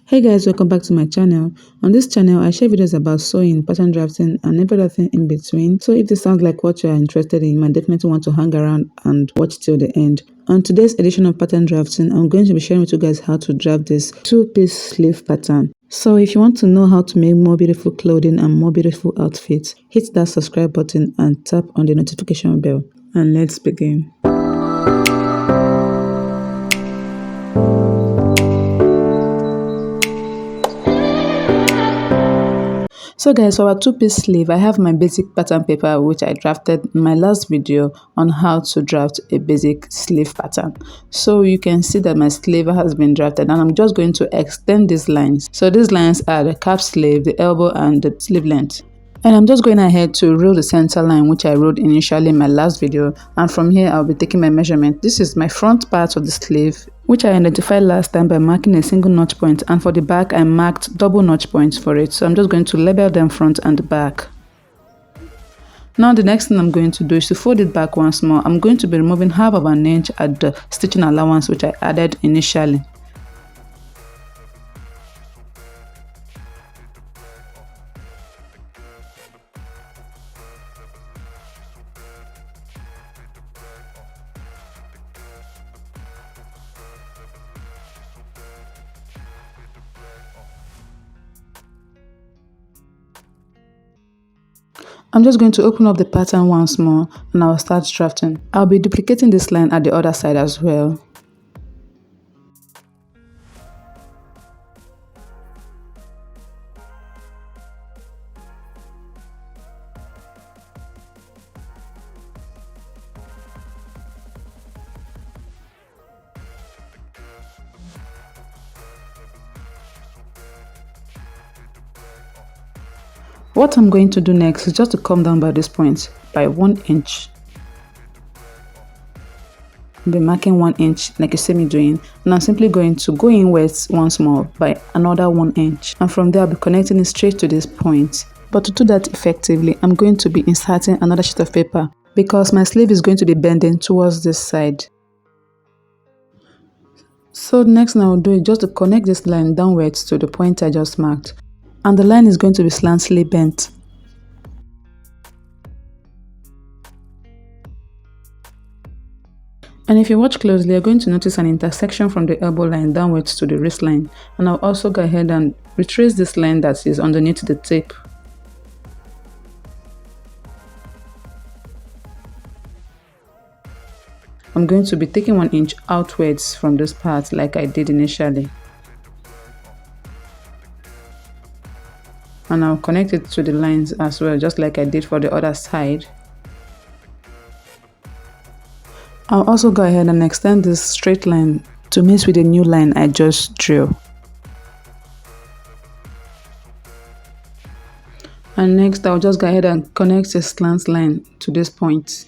Hey guys, welcome back to my channel. On this channel, I share videos about sewing, pattern drafting, and every other thing in between. So if this sounds like what you are interested in, you might definitely want to hang around and watch till the end. On today's edition of pattern drafting, I'm going to be sharing with you guys how to draft this two-piece sleeve pattern. So if you want to know how to make more beautiful clothing and more beautiful outfits, hit that subscribe button and tap on the notification bell. And let's begin. So guys, for our two-piece sleeve, I have my basic pattern paper which I drafted in my last video on how to draft a basic sleeve pattern. So you can see that my sleeve has been drafted and I'm just going to extend these lines. So these lines are the calf sleeve, the elbow and the sleeve length. And I'm just going ahead to rule the center line which I wrote initially in my last video, and from here I'll be taking my measurement. This is my front part of the sleeve which I identified last time by marking a single notch point, and for the back I marked double notch points for it. So I'm just going to label them front and back. Now the next thing I'm going to do is to fold it back once more. I'm going to be removing half of an inch at the stitching allowance which I added initially. I'm just going to open up the pattern once more and I'll start drafting. I'll be duplicating this line at the other side as well. What I'm going to do next is just to come down by this point by 1 inch. I'll be marking 1 inch like you see me doing, and I'm simply going to go inwards once more by another 1 inch, and from there I'll be connecting it straight to this point. But to do that effectively, I'm going to be inserting another sheet of paper because my sleeve is going to be bending towards this side. So the next thing I'll do is just to connect this line downwards to the point I just marked. And the line is going to be slightly bent. And if you watch closely, you're going to notice an intersection from the elbow line downwards to the wrist line. And I'll also go ahead and retrace this line that is underneath the tape. I'm going to be taking 1 inch outwards from this part like I did initially. And I'll connect it to the lines as well, just like I did for the other side. I'll also go ahead and extend this straight line to meet with the new line I just drew. And next I'll just go ahead and connect a slant line to this point.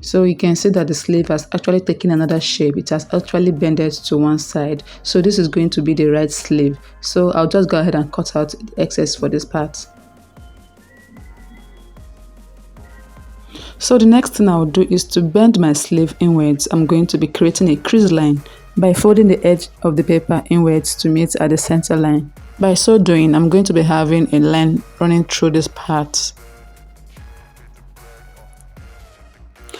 So you can see that the sleeve has actually taken another shape. It has actually bended to one side. So this is going to be the right sleeve. So I'll just go ahead and cut out the excess for this part. So the next thing I'll do is to bend my sleeve inwards. I'm going to be creating a crease line by folding the edge of the paper inwards to meet at the center line. By so doing, I'm going to be having a line running through this part.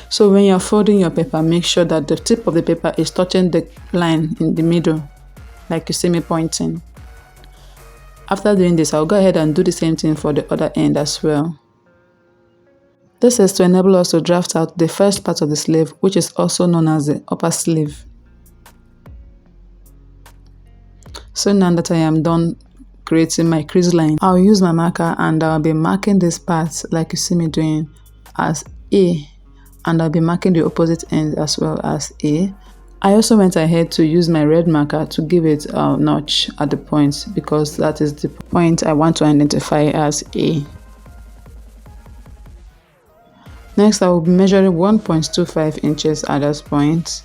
So when you're folding your paper, make sure that the tip of the paper is touching the line in the middle, like you see me pointing. After doing this, I'll go ahead and do the same thing for the other end as well. This is to enable us to draft out the first part of the sleeve, which is also known as the upper sleeve. So now that I am done creating my crease line, I'll use my marker and I'll be marking this part like you see me doing as A. And I'll be marking the opposite end as well as A. I also went ahead to use my red marker to give it a notch at the point because that is the point I want to identify as A. Next, I will be measuring 1.25 inches at this point.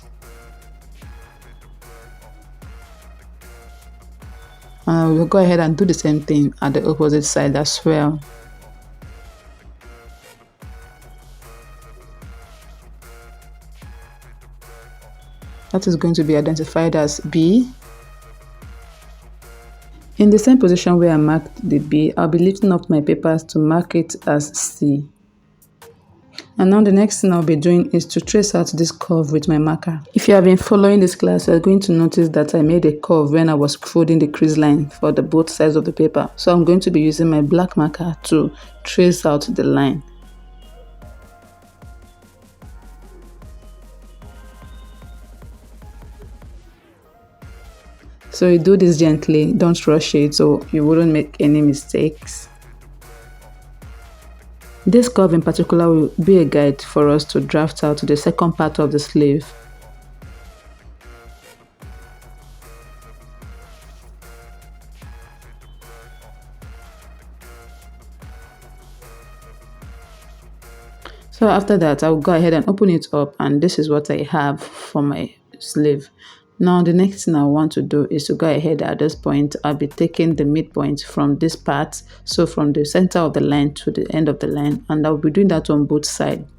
And I will go ahead and do the same thing at the opposite side as well. That is going to be identified as B. In the same position where I marked the B, I'll be lifting up my papers to mark it as C. And now the next thing I'll be doing is to trace out this curve with my marker. If you have been following this class, you're going to notice that I made a curve when I was folding the crease line for the both sides of the paper. So I'm going to be using my black marker to trace out the line. So you do this gently, don't rush it so you wouldn't make any mistakes. This curve in particular will be a guide for us to draft out the second part of the sleeve. So after that, I'll go ahead and open it up, and this is what I have for my sleeve. Now the next thing I want to do is to go ahead. At this point, I'll be taking the midpoint from this part, so from the center of the line to the end of the line, and I'll be doing that on both sides.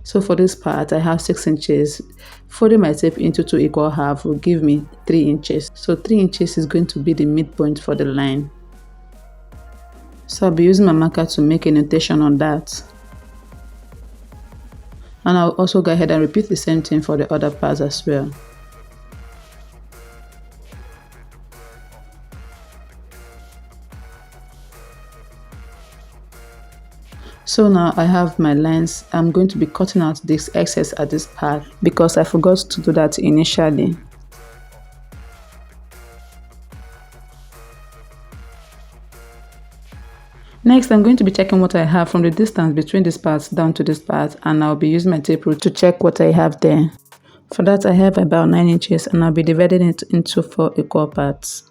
So for this part, I have 6 inches. Folding my tape into 2 equal halves will give me 3 inches. So 3 inches is going to be the midpoint for the line. So I'll be using my marker to make a notation on that. And I'll also go ahead and repeat the same thing for the other parts as well. So now I have my lines. I'm going to be cutting out this excess at this part because I forgot to do that initially. Next, I'm going to be checking what I have from the distance between this part down to this part, and I'll be using my tape rule to check what I have there. For that, I have about 9 inches, and I'll be dividing it into 4 equal parts.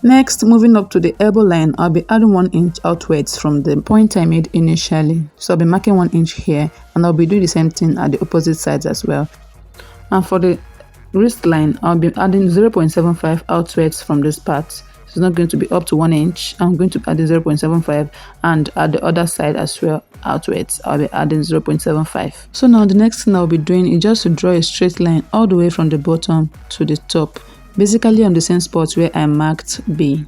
Next, moving up to the elbow line, I'll be adding 1 inch outwards from the point I made initially. So I'll be marking 1 inch here, and I'll be doing the same thing at the opposite sides as well. And for the wrist line, I'll be adding 0.75 outwards from this part. So it's not going to be up to 1 inch. I'm going to add 0.75, and at the other side as well, outwards, I'll be adding 0.75. So now the next thing I'll be doing is just to draw a straight line all the way from the bottom to the top, basically on the same spot where I marked B.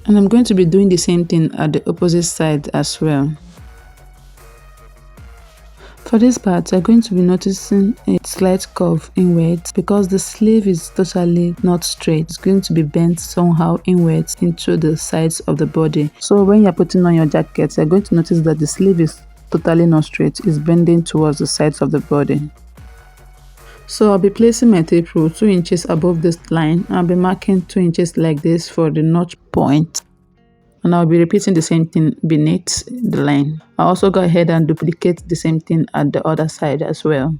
And I'm going to be doing the same thing at the opposite side as well. For this part, you're going to be noticing a slight curve inwards because the sleeve is totally not straight. It's going to be bent somehow inwards into the sides of the body. So when you're putting on your jacket, you're going to notice that the sleeve is totally not straight. It's bending towards the sides of the body. So I'll be placing my tape rule 2 inches above this line. I'll be marking 2 inches like this for the notch point. And I'll be repeating the same thing beneath the line. I'll also go ahead and duplicate the same thing at the other side as well.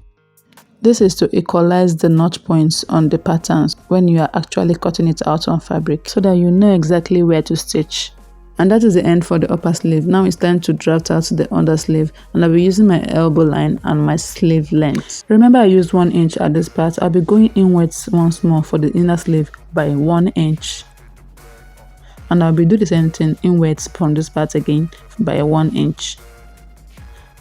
This is to equalize the notch points on the patterns when you are actually cutting it out on fabric, so that you know exactly where to stitch. And that is the end for the upper sleeve. Now it's time to draft out the under sleeve, and I'll be using my elbow line and my sleeve length. Remember, I used 1 inch at this part. I'll be going inwards once more for the inner sleeve by 1 inch. And I'll be doing the same thing inwards from this part again by 1 inch.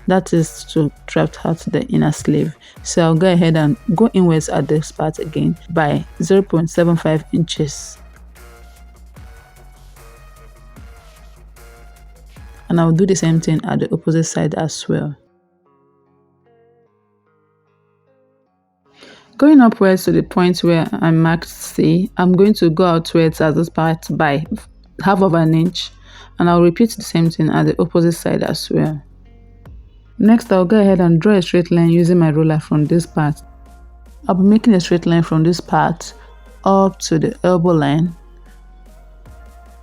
That is to draft out the inner sleeve. So I'll go ahead and go inwards at this part again by 0.75 inches. And I'll do the same thing at the opposite side as well. Going upwards to the point where I marked C, I'm going to go outwards at this part by half of an inch, and I'll repeat the same thing at the opposite side as well. Next, I'll go ahead and draw a straight line using my ruler from this part. I'll be making a straight line from this part up to the elbow line.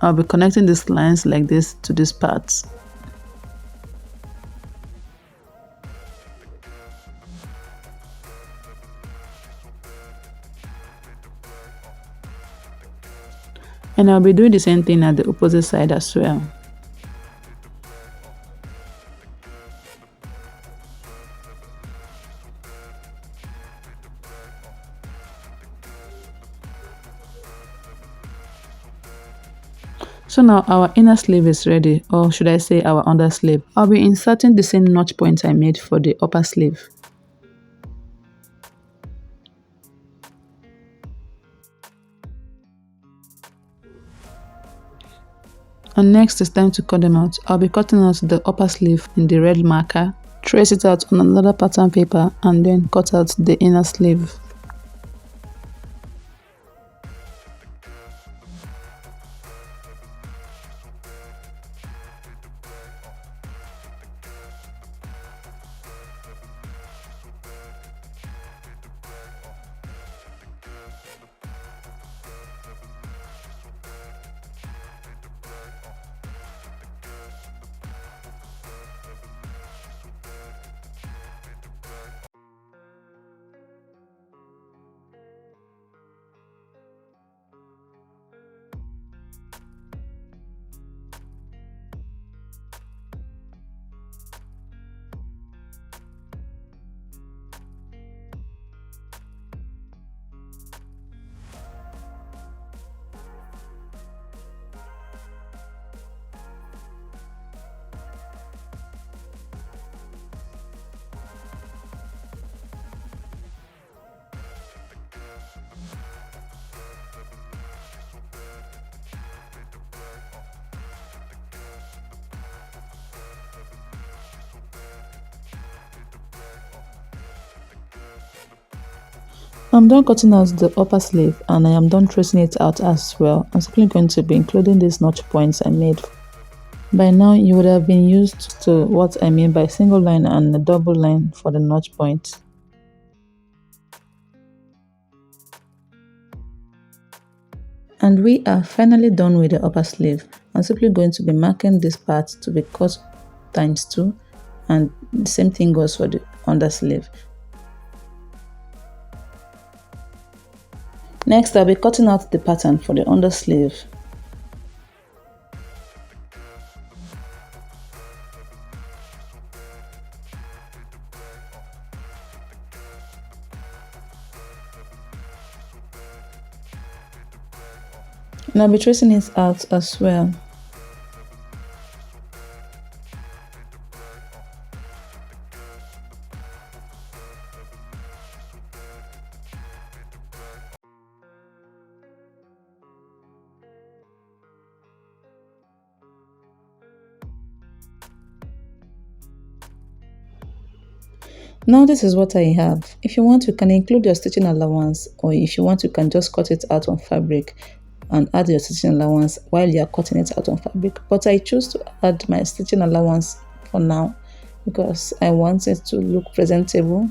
I'll be connecting these lines like this to these parts. And I'll be doing the same thing at the opposite side as well. So now our inner sleeve is ready, or should I say our under sleeve. I'll be inserting the same notch points I made for the upper sleeve. And next it's time to cut them out. I'll be cutting out the upper sleeve in the red marker, trace it out on another pattern paper, and then cut out the inner sleeve. I'm done cutting out the upper sleeve and I am done tracing it out as well. I'm simply going to be including these notch points I made. By now you would have been used to what I mean by single line and a double line for the notch point. And we are finally done with the upper sleeve. I'm simply going to be marking this part to be cut times 2, and the same thing goes for the under sleeve. Next, I'll be cutting out the pattern for the under sleeve. And I'll be tracing it out as well. Now this is what I have. If you want, you can include your stitching allowance, or if you want, you can just cut it out on fabric and add your stitching allowance while you are cutting it out on fabric. But I choose to add my stitching allowance for now because I want it to look presentable.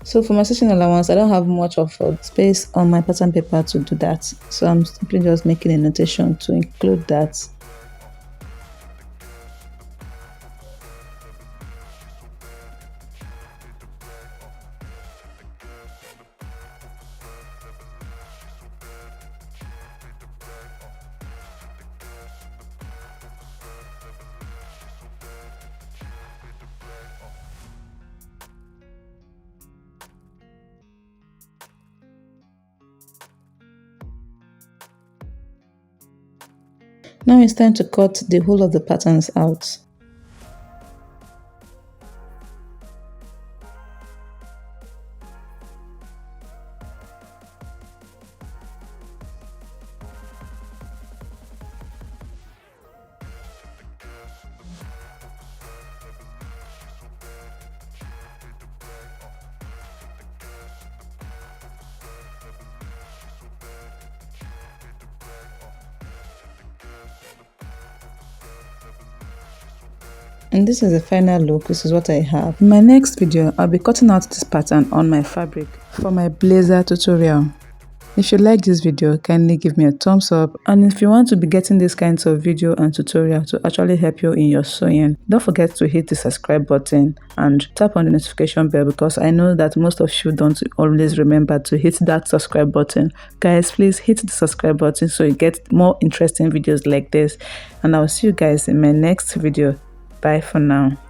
So for my stitching allowance, I don't have much of a space on my pattern paper to do that. So I'm simply just making a notation to include that. Now it's time to cut the whole of the patterns out. And this is the final look. This is what I have. In my next video, I'll be cutting out this pattern on my fabric for my blazer tutorial. If you like this video, kindly give me a thumbs up, and if you want to be getting these kinds of video and tutorial to actually help you in your sewing, don't forget to hit the subscribe button and tap on the notification bell, because I know that most of you don't always remember to hit that subscribe button. Guys, please hit the subscribe button so you get more interesting videos like this, and I'll see you guys in my next video. Bye for now.